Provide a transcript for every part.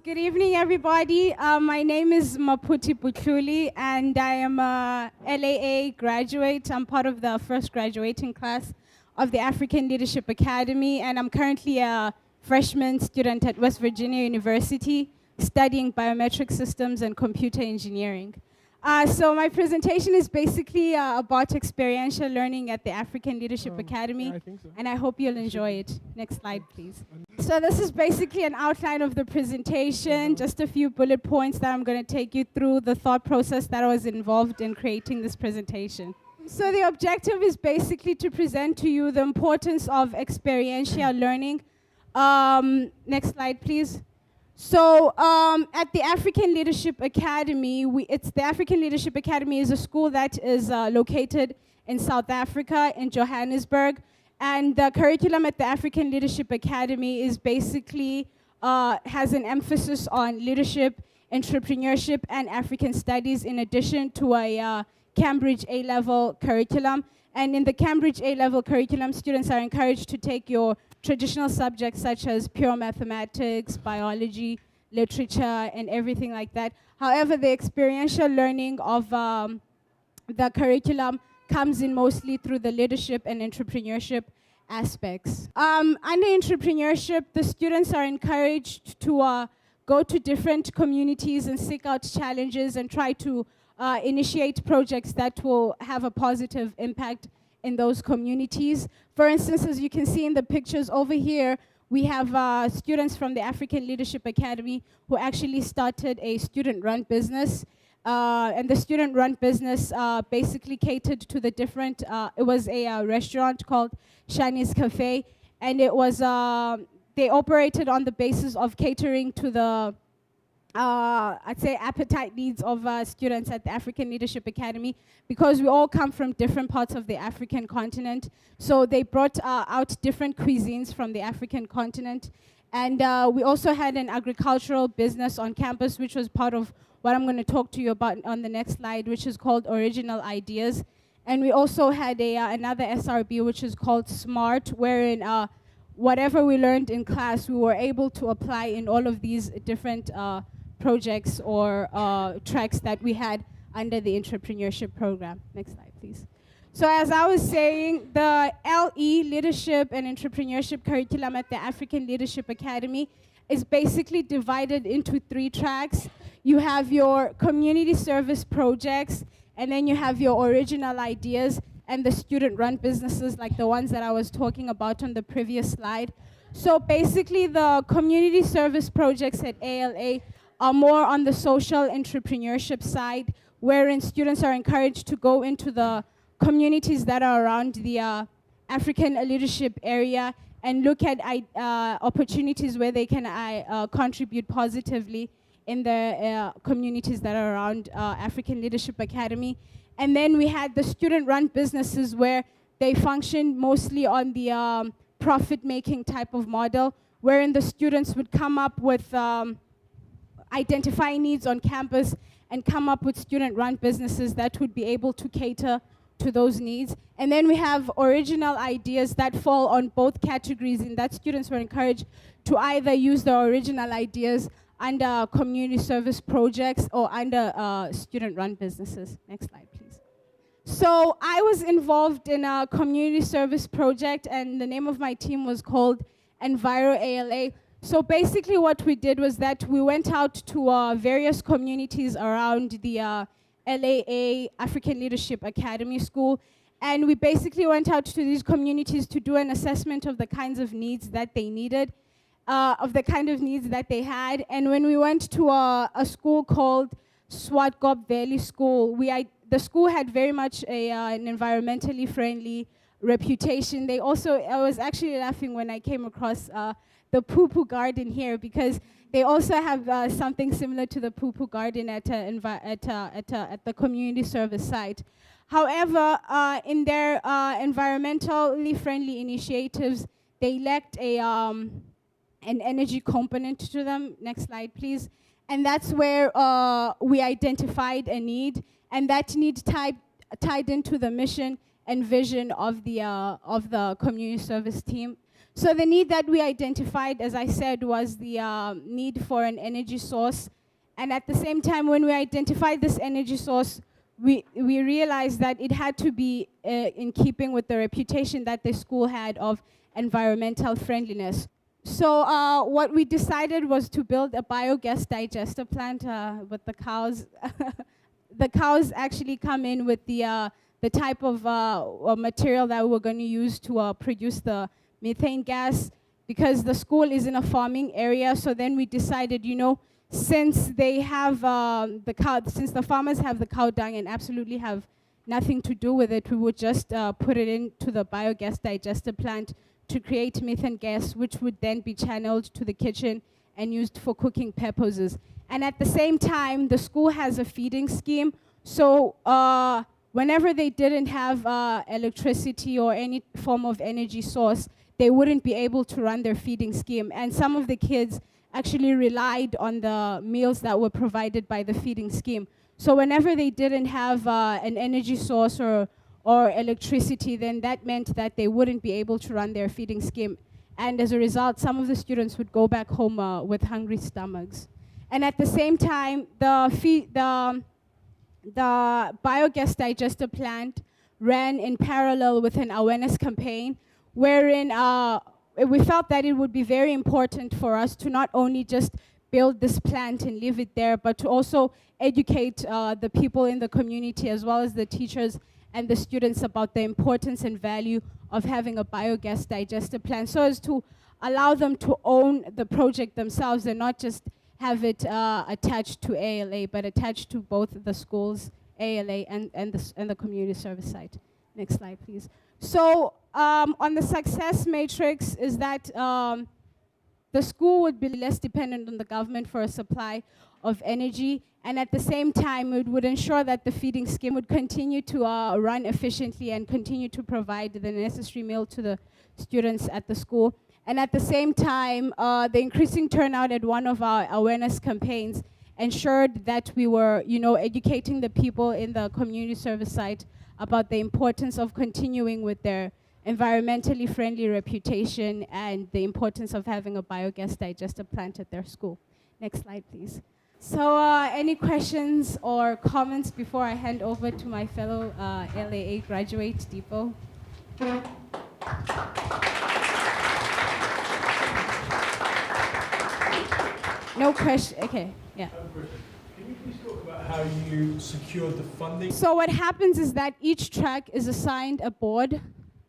Good evening, everybody. My name is Maputi Butluli, and I am a LAA graduate. I'm part of the first graduating class of the African Leadership Academy, and I'm currently a freshman student at West Virginia University studying biometric systems and computer engineering. So my presentation is basically about experiential learning at the African Leadership Academy, I think so. and I hope you'll enjoy it. Next slide, please. So this is basically an outline of the presentation, just a few bullet points that I'm going to take you through the thought process that was involved in creating this presentation. So the objective is basically to present to you the importance of experiential learning. Next slide, please. So at the African Leadership Academy, the African Leadership Academy is a school that is located in South Africa, in Johannesburg. And the curriculum at the African Leadership Academy is basically, has an emphasis on leadership, entrepreneurship, and African studies, in addition to a Cambridge A-level curriculum. And in the Cambridge A-level curriculum, students are encouraged to take your traditional subjects such as pure mathematics, biology, literature, and everything like that. However, the experiential learning of the curriculum comes in mostly through the leadership and entrepreneurship aspects. Under entrepreneurship, the students are encouraged to go to different communities and seek out challenges and try to initiate projects that will have a positive impact in those communities. For instance, as you can see in the pictures over here, we have students from the African Leadership Academy who actually started a student-run business. And the student-run business basically catered to the different, it was a restaurant called Shani's Cafe, and it was, they operated on the basis of catering to the, I'd say, appetite needs of students at the African Leadership Academy, because we all come from different parts of the African continent. So they brought out different cuisines from the African continent. And we also had an agricultural business on campus, which was part of what I'm going to talk to you about on the next slide, which is called Original Ideas. And we also had another SRB, which is called SMART, wherein whatever we learned in class, we were able to apply in all of these different projects or tracks that we had under the entrepreneurship program. Next slide, please. So as I was saying, the LE Leadership and Entrepreneurship curriculum at the African Leadership Academy is basically divided into 3 tracks. You have your community service projects, and then you have your original ideas and the student-run businesses like the ones that I was talking about on the previous slide. So basically the community service projects at ALA are more on the social entrepreneurship side, wherein students are encouraged to go into the communities that are around the African leadership area and look at opportunities where they can contribute positively in the communities that are around African Leadership Academy. And then we had the student-run businesses where they function mostly on the profit-making type of model, wherein the students would come up with identify needs on campus and come up with student-run businesses that would be able to cater to those needs. And then we have original ideas that fall on both categories, in that students were encouraged to either use the original ideas under community service projects or under student-run businesses. Next slide, please. So I was involved in a community service project, and the name of my team was called Enviro ALA. So basically what we did was that we went out to various communities around the LAA African Leadership Academy School, and we basically went out to these communities to do an assessment of the kinds of needs that they needed, of the kind of needs that they had. And when we went to a school called Swartgop Valley School, the school had very much an environmentally friendly reputation. They also, I was actually laughing when I came across the poo-poo garden here, because they also have something similar to the poo-poo garden at the community service site. However, in their environmentally friendly initiatives, they lacked an energy component to them. Next slide, please. And that's where we identified a need, and that need tied into the mission and vision of the community service team. So the need that we identified, as I said, was the need for an energy source. And at the same time, when we identified this energy source, we realized that it had to be in keeping with the reputation that the school had of environmental friendliness. So what we decided was to build a biogas digester plant with the cows. The cows actually come in with the type of material that we're going to use to produce the methane gas, because the school is in a farming area. So then we decided, you know, since they have since the farmers have the cow dung and absolutely have nothing to do with it, we would just put it into the biogas digester plant to create methane gas, which would then be channeled to the kitchen and used for cooking purposes. And at the same time, the school has a feeding scheme. So whenever they didn't have electricity or any form of energy source, they wouldn't be able to run their feeding scheme. And some of the kids actually relied on the meals that were provided by the feeding scheme. So whenever they didn't have an energy source or electricity, then that meant that they wouldn't be able to run their feeding scheme. And as a result, some of the students would go back home with hungry stomachs. And at the same time, the biogas digester plant ran in parallel with an awareness campaign, wherein we felt that it would be very important for us to not only just build this plant and leave it there, but to also educate the people in the community as well as the teachers and the students about the importance and value of having a biogas digester plant, so as to allow them to own the project themselves and not just have it attached to ALA, but attached to both the schools, ALA, and the community service site. Next slide, please. So on the success matrix is that the school would be less dependent on the government for a supply of energy, and at the same time it would ensure that the feeding scheme would continue to run efficiently and continue to provide the necessary meal to the students at the school. And at the same time, the increasing turnout at one of our awareness campaigns ensured that we were, you know, educating the people in the community service site about the importance of continuing with their environmentally friendly reputation and the importance of having a biogas digester plant at their school. Next slide, please. So any questions or comments before I hand over to my fellow LAA graduate, Deepo? No question, okay, yeah. Can you please talk about how you secured the funding? So what happens is that each track is assigned a board.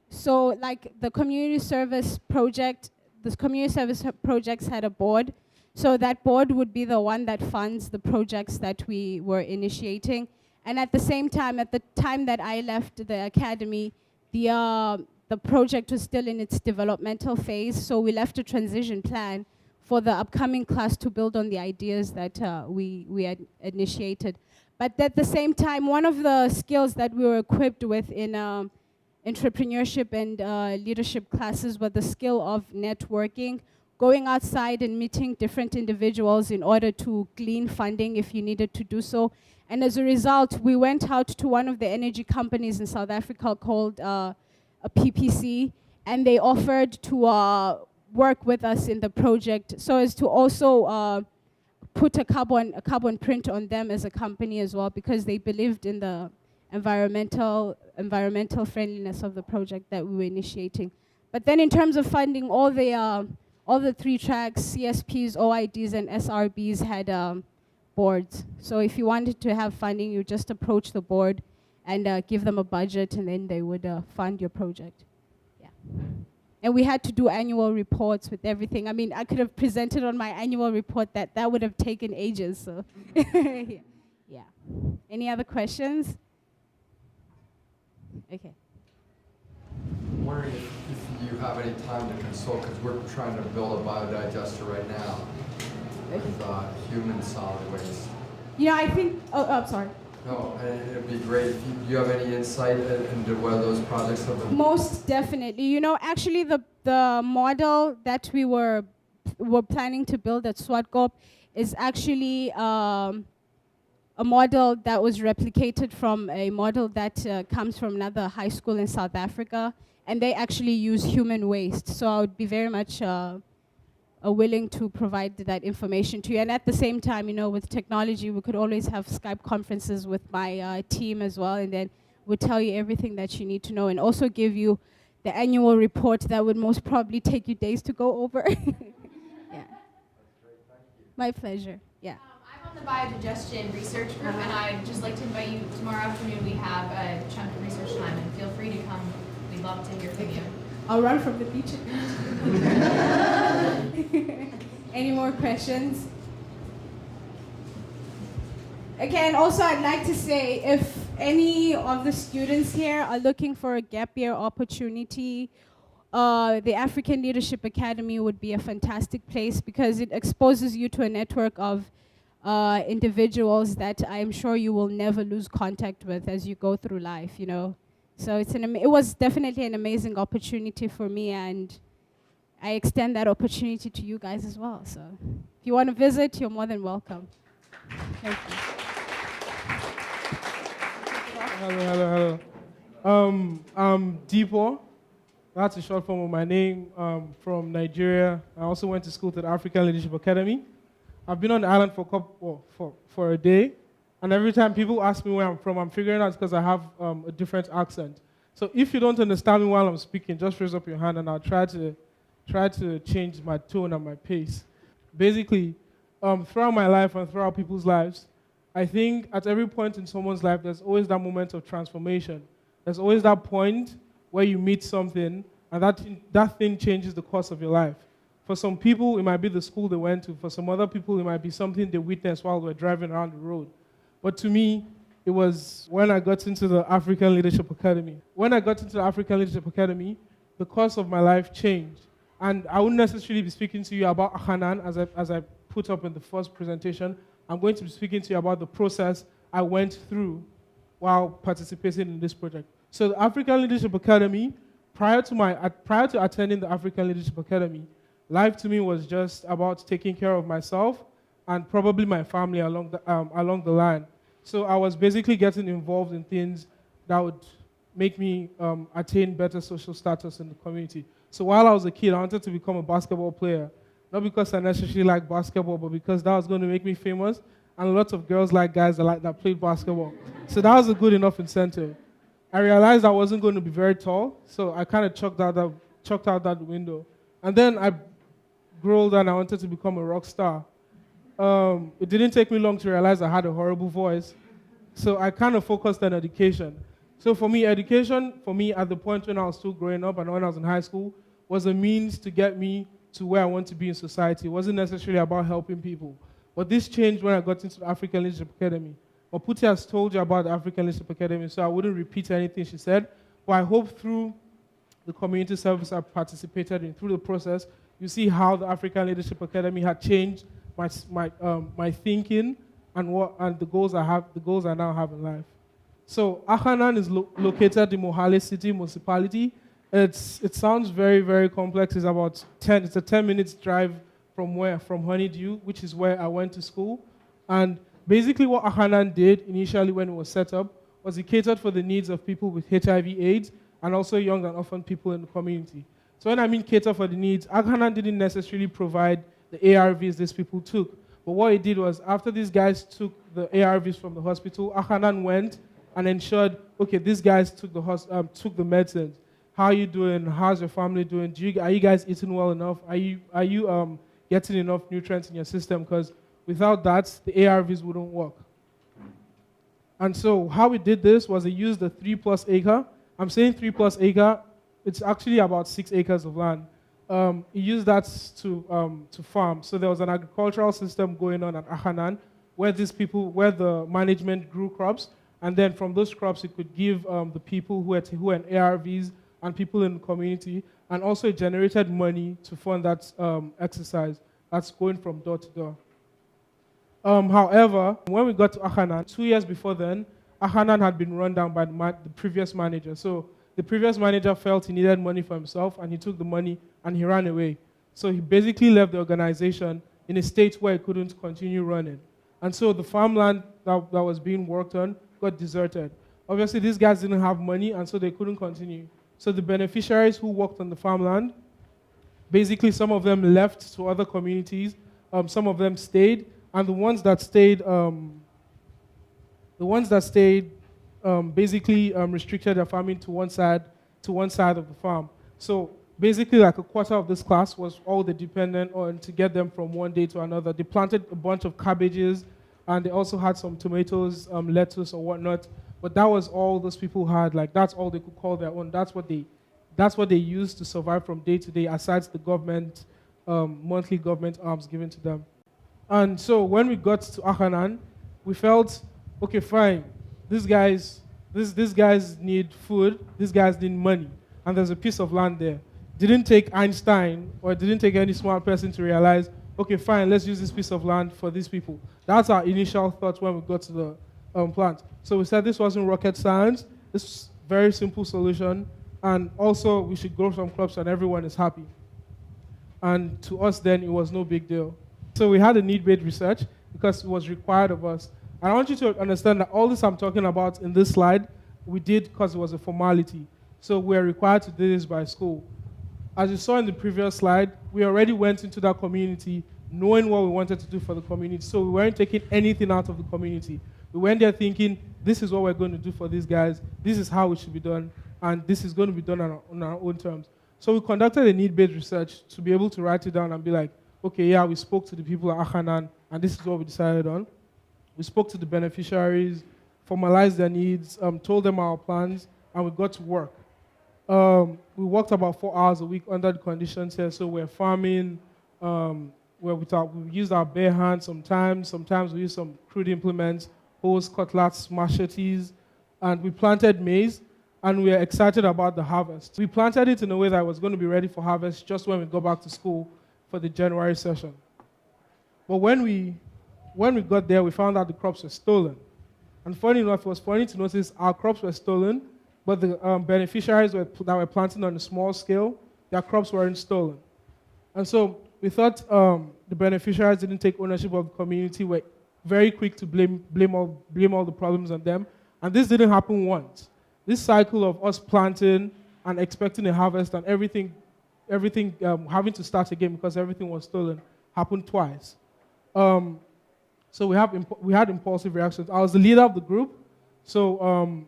So like the community service project, the community service projects had a board. So that board would be the one that funds the projects that we were initiating. And at the same time, at the time that I left the academy, the project was still in its developmental phase. So we left a transition plan for the upcoming class to build on the ideas that we had initiated. But at the same time, one of the skills that we were equipped with in entrepreneurship and leadership classes was the skill of networking, going outside and meeting different individuals in order to glean funding if you needed to do so. And as a result, we went out to one of the energy companies in South Africa called a PPC, and they offered to work with us in the project so as to also put a carbon print on them as a company as well, because they believed in the environmental friendliness of the project that we were initiating. But then in terms of funding, all the three tracks, CSPs, OIDs, and SRBs had boards. So if you wanted to have funding, you just approach the board and give them a budget, and then they would fund your project. Yeah. And we had to do annual reports with everything. I mean, I could have presented on my annual report that would have taken ages. So, yeah. Any other questions? Okay. I'm wondering if you have any time to consult, because we're trying to build a biodigester right now with human solid waste. Yeah, I think, I'm sorry. No, it'd be great if you have any insight into whether those projects have been... Most definitely. You know, actually the model that we were planning to build at Swartkoop is actually a model that was replicated from a model that comes from another high school in South Africa, and they actually use human waste. So I would be very much willing to provide that information to you. And at the same time, you know, with technology, we could always have Skype conferences with my team as well, and then we'll tell you everything that you need to know, and also give you the annual report that would most probably take you days to go over. Yeah. My pleasure. Yeah. I'm on the biodigestion research group, and I'd just like to invite you. Tomorrow afternoon we have a chunk of research time, and feel free to come. We'd love to hear from you. I'll run from the beach. Any more questions? Again, also I'd like to say, if any of the students here are looking for a gap year opportunity, the African Leadership Academy would be a fantastic place because it exposes you to a network of individuals that I'm sure you will never lose contact with as you go through life, you know. So it was definitely an amazing opportunity for me, and I extend that opportunity to you guys as well. So if you want to visit, you're more than welcome. Thank you. Hello. I'm Deepo. That's a short form of my name. From Nigeria. I also went to school to the African Leadership Academy. I've been on the island for a day, and every time people ask me where I'm from, I'm figuring out it's because I have a different accent. So if you don't understand me while I'm speaking, just raise up your hand, and I'll try to change my tone and my pace. Basically, throughout my life and throughout people's lives, I think at every point in someone's life, there's always that moment of transformation. There's always that point where you meet something, and that thing changes the course of your life. For some people, it might be the school they went to. For some other people, it might be something they witnessed while they were driving around the road. But to me, it was when I got into the African Leadership Academy. When I got into the African Leadership Academy, the course of my life changed. And I wouldn't necessarily be speaking to you about Akhanan as I put up in the first presentation. I'm going to be speaking to you about the process I went through while participating in this project. So the African Leadership Academy, prior to attending the African Leadership Academy, life to me was just about taking care of myself and probably my family along the line. So I was basically getting involved in things that would make me attain better social status in the community. So while I was a kid, I wanted to become a basketball player. Not because I necessarily like basketball, but because that was going to make me famous, and lots of girls like guys that played basketball. So that was a good enough incentive. I realized I wasn't going to be very tall, so I kind of chucked out that window. And then I grew older and I wanted to become a rock star. It didn't take me long to realize I had a horrible voice, so I kind of focused on education. So for me, education, at the point when I was still growing up and when I was in high school, was a means to get me to where I want to be in society. It wasn't necessarily about helping people. But this changed when I got into the African Leadership Academy. Maputi has told you about the African Leadership Academy, so I wouldn't repeat anything she said. But I hope through the community service I participated in, through the process, you see how the African Leadership Academy had changed my thinking and the goals I now have in life. So Akhanan is located in Mohale City Municipality. It sounds very, very complex. It's a 10 minutes drive from Honeydew, which is where I went to school. And basically what Akhanan did initially when it was set up was it catered for the needs of people with HIV/AIDS and also young and orphan people in the community. So when I mean cater for the needs, Akhanan didn't necessarily provide the ARVs these people took. But what it did was after these guys took the ARVs from the hospital, Akhanan went and ensured, okay, these guys took the medicines. How are you doing? How's your family doing? Are you guys eating well enough? Are you getting enough nutrients in your system? Because without that, the ARVs wouldn't work. And so how we did this was we used the 3+ acre. I'm saying 3+ acre. It's actually about 6 acres of land. We used that to farm. So there was an agricultural system going on at Akhanan where the management grew crops. And then from those crops, it could give the people who had ARVs and people in the community, and also it generated money to fund that exercise that's going from door to door. However, when we got to Akhanan, 2 years before then, Akhanan had been run down by the previous manager. So the previous manager felt he needed money for himself, and he took the money and he ran away. So he basically left the organization in a state where he couldn't continue running. And so the farmland that was being worked on got deserted. Obviously, these guys didn't have money, and so they couldn't continue. So the beneficiaries who worked on the farmland, basically some of them left to other communities, some of them stayed, and the ones that stayed basically restricted their farming to one side of the farm. So basically, like a quarter of this class was all they dependent on to get them from one day to another. They planted a bunch of cabbages, and they also had some tomatoes, lettuce or whatnot. But that was all those people had. Like that's all they could call their own. That's what they used to survive from day to day, aside the government monthly government arms given to them. And so when we got to Akhanan, we felt, okay, fine. These guys need food. These guys need money, and there's a piece of land there. Didn't take Einstein or it didn't take any smart person to realize, okay, fine, let's use this piece of land for these people. That's our initial thought when we got to the plant. So we said this wasn't rocket science. This was a very simple solution, and also we should grow some crops and everyone is happy. And to us then, it was no big deal. So we had a need-based research because it was required of us. And I want you to understand that all this I'm talking about in this slide, we did because it was a formality. So we are required to do this by school. As you saw in the previous slide, we already went into that community knowing what we wanted to do for the community. So we weren't taking anything out of the community. We went there thinking, this is what we're going to do for these guys, this is how it should be done, and this is going to be done on our own terms. So we conducted a need-based research to be able to write it down and be like, okay, yeah, we spoke to the people at Akhanan, and this is what we decided on. We spoke to the beneficiaries, formalized their needs, told them our plans, and we got to work. We worked about 4 hours a week under the conditions here, so we're farming, where we used our bare hands sometimes we used some crude implements, hoes, cutlass, machetes, and we planted maize, and we are excited about the harvest. We planted it in a way that was going to be ready for harvest just when we go back to school for the January session. But when we got there, we found out the crops were stolen. And funny enough, it was funny to notice our crops were stolen, but the beneficiaries that were planting on a small scale, their crops weren't stolen. And so we thought the beneficiaries didn't take ownership of the community, were very quick to blame all the problems on them. And this didn't happen once. This cycle of us planting and expecting a harvest and everything having to start again because everything was stolen happened twice. So we had impulsive reactions. I was the leader of the group, so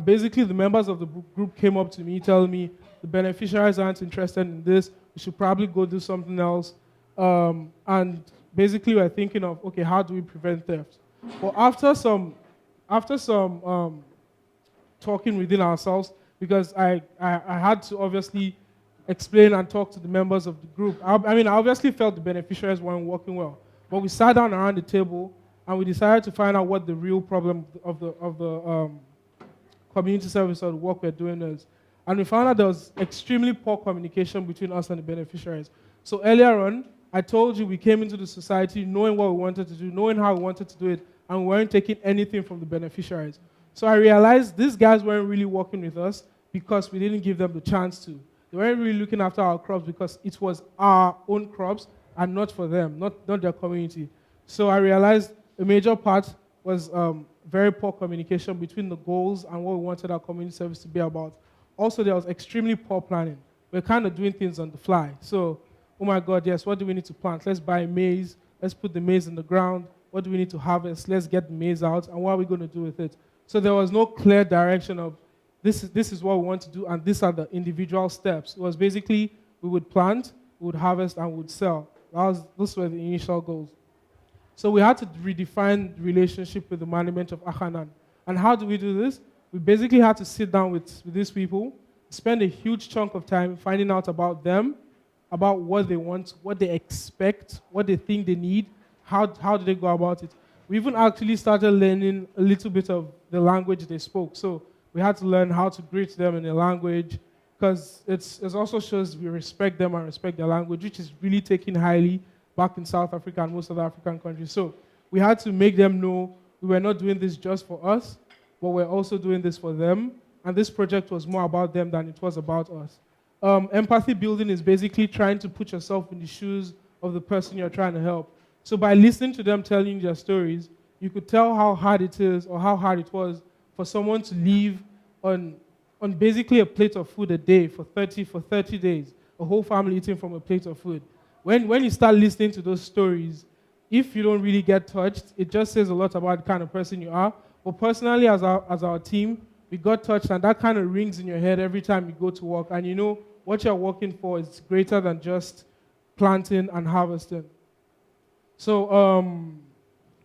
basically the members of the group came up to me telling me the beneficiaries aren't interested in this, we should probably go do something else. And basically we're thinking of, okay, how do we prevent theft? But after some talking within ourselves, because I had to obviously explain and talk to the members of the group. I obviously felt the beneficiaries weren't working well. But we sat down around the table and we decided to find out what the real problem of the community service or the work we're doing is. And we found out there was extremely poor communication between us and the beneficiaries. So earlier on, I told you we came into the society knowing what we wanted to do, knowing how we wanted to do it, and we weren't taking anything from the beneficiaries. So I realized these guys weren't really working with us because we didn't give them the chance to. They weren't really looking after our crops because it was our own crops and not for them, not their community. So I realized a major part was very poor communication between the goals and what we wanted our community service to be about. Also, there was extremely poor planning. We're kind of doing things on the fly. So, oh my God, yes, what do we need to plant? Let's buy maize. Let's put the maize in the ground. What do we need to harvest? Let's get the maize out. And what are we going to do with it? So there was no clear direction of this is what we want to do, and these are the individual steps. It was basically we would plant, we would harvest, and we would sell. Those were the initial goals. So we had to redefine the relationship with the management of Akhanan. And how do we do this? We basically had to sit down with these people, spend a huge chunk of time finding out about them, about what they want, what they expect, what they think they need, how do they go about it. We even actually started learning a little bit of the language they spoke. So we had to learn how to greet them in their language, because it also shows we respect them and respect their language, which is really taken highly back in South Africa and most other African countries. So we had to make them know we were not doing this just for us, but we're also doing this for them. And this project was more about them than it was about us. Empathy building is basically trying to put yourself in the shoes of the person you're trying to help. So by listening to them telling their stories, you could tell how hard it is or how hard it was for someone to live on basically a plate of food a day for 30 days, a whole family eating from a plate of food. When you start listening to those stories, if you don't really get touched, it just says a lot about the kind of person you are. But personally, as our team, we got touched, and that kind of rings in your head every time you go to work. And you know what you're working for is greater than just planting and harvesting. So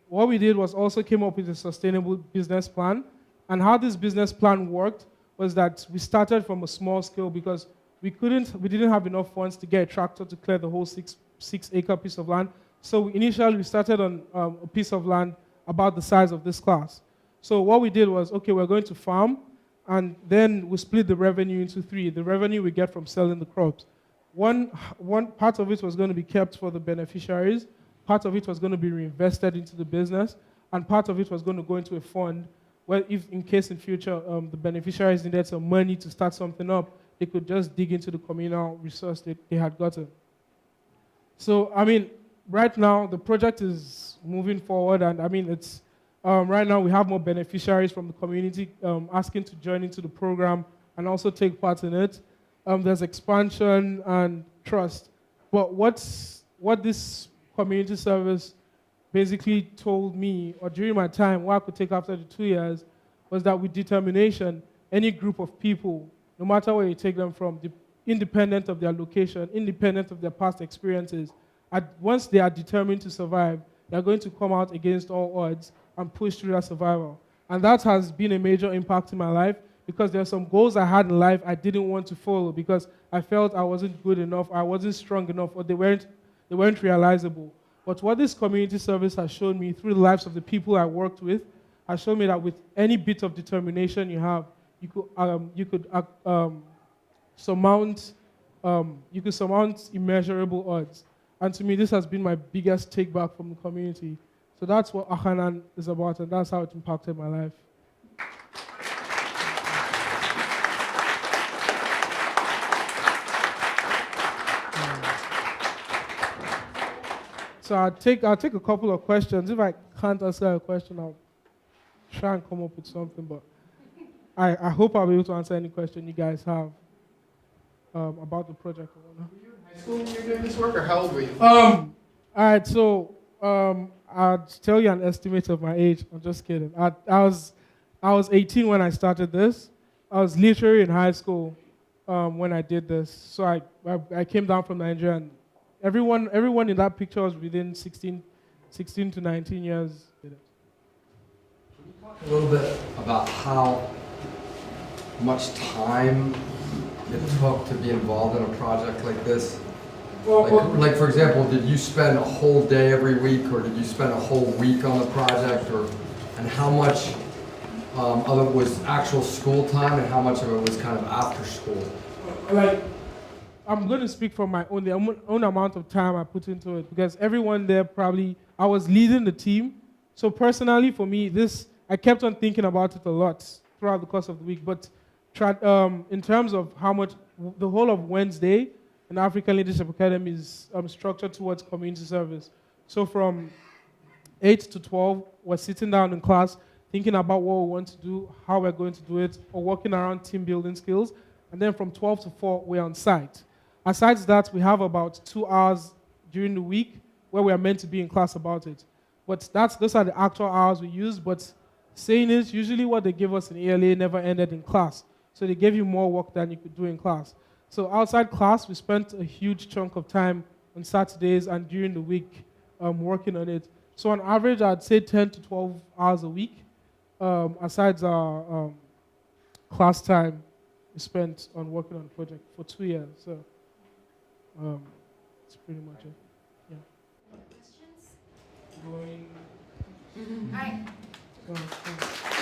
what we did was also came up with a sustainable business plan. And how this business plan worked was that we started from a small scale because we didn't have enough funds to get a tractor to clear the whole six-acre piece of land. So initially we started on a piece of land about the size of this class. So what we did was, okay, we're going to farm, and then we split the revenue into three. The revenue we get from selling the crops. One part of it was going to be kept for the beneficiaries, part of it was going to be reinvested into the business, and part of it was going to go into a fund where if in case in future the beneficiaries needed some money to start something up, they could just dig into the communal resource that they had gotten. So, I mean, right now the project is moving forward, and I mean, it's right now we have more beneficiaries from the community asking to join into the program and also take part in it. There's expansion and trust. But what this community service basically told me, or during my time, what I could take after the 2 years, was that with determination, any group of people, no matter where you take them from, independent of their location, independent of their past experiences, once they are determined to survive, they're going to come out against all odds and push through that survival. And that has been a major impact in my life, because there are some goals I had in life I didn't want to follow because I felt I wasn't good enough, I wasn't strong enough, or they weren't realizable. But what this community service has shown me through the lives of the people I worked with has shown me that with any bit of determination you have, you could surmount immeasurable odds. And to me, this has been my biggest take back from the community. So that's what Akhanan is about, and that's how it impacted my life. So I'll take a couple of questions. If I can't answer a question, I'll try and come up with something. But I hope I'll be able to answer any question you guys have about the project. Were you in high school when you were doing this work, or how old were you? All right, so I'll tell you an estimate of my age. I'm just kidding. I was 18 when I started this. I was literally in high school when I did this. So I came down from Nigeria, and everyone in that picture was within 16 to 19 years. Can you talk a little bit about how much time it took to be involved in a project like this? Like for example, did you spend a whole day every week, or did you spend a whole week on the project, and how much of it was actual school time, and how much of it was kind of after school? Like, I'm going to speak from my own amount of time I put into it, because everyone there I was leading the team. So personally, for me, I kept on thinking about it a lot throughout the course of the week. But in terms of how much, the whole of Wednesday in African Leadership Academy is structured towards community service. So from 8 to 12, we're sitting down in class, thinking about what we want to do, how we're going to do it, or working around team building skills. And then from 12 to 4, we're on site. Aside that, we have about 2 hours during the week where we are meant to be in class about it. But those are the actual hours we use. But saying is, usually what they give us in ELA never ended in class. So they gave you more work than you could do in class. So outside class, we spent a huge chunk of time on Saturdays and during the week working on it. So on average, I'd say 10 to 12 hours a week, aside our class time we spent on working on the project for 2 years. So that's pretty much it. Yeah. Questions? Going. All right. Going.